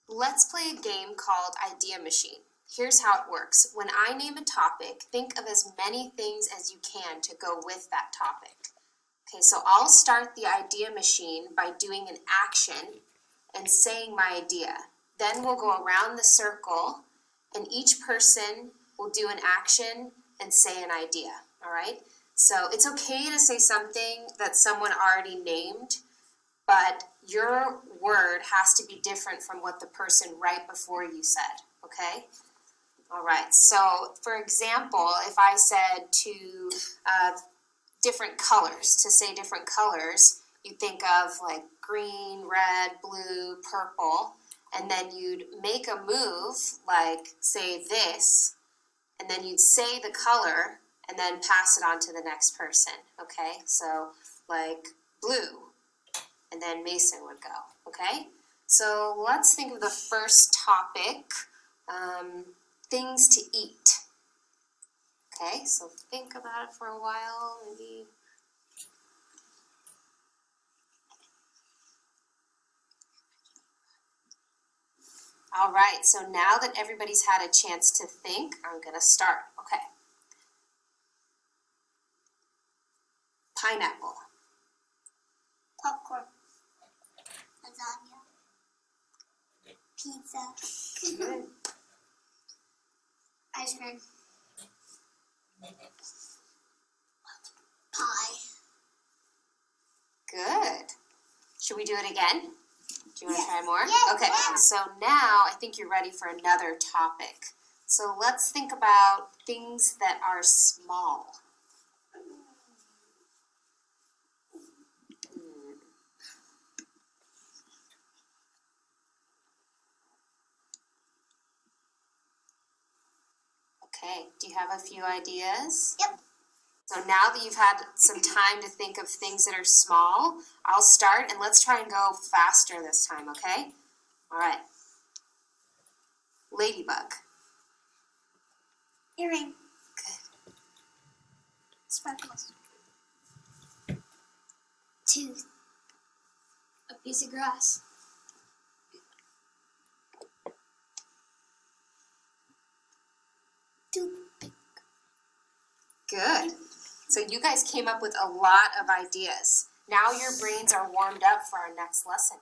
Let's play a game called Idea Machine. Here's how it works. When I name a topic, think of as many things as you can to go with that topic. Okay, so I'll start the idea machine by doing an action and saying my idea. Then we'll go around the circle and each person will do an action and say an idea, all right? So it's okay to say something that someone already named, but your word has to be different from what the person right before you said, okay? All right, so for example, if I said to different colors, to say different colors, you think of like green, red, blue, purple, and then you'd make a move like say this, and then you'd say the color and then pass it on to the next person, okay? So like blue, and then Mason would go, okay? So let's think of the first topic, things to eat. Okay, so think about it for a while, maybe. All right, so now that everybody's had a chance to think, I'm gonna start, okay. Pineapple. Popcorn. Lasagna. Pizza. Good. Ice cream. Pie. Good. Should we do it again? Do you want to try more? Yes. Okay, so now I think you're ready for another topic. So let's think about things that are small. Okay, do you have a few ideas? Yep. So now that you've had some time to think of things that are small, I'll start and let's try and go faster this time, okay? All right. Ladybug. Earring. Good. Sparkles. Tooth. A piece of grass. Toothpick. Good. So you guys came up with a lot of ideas. Now your brains are warmed up for our next lesson.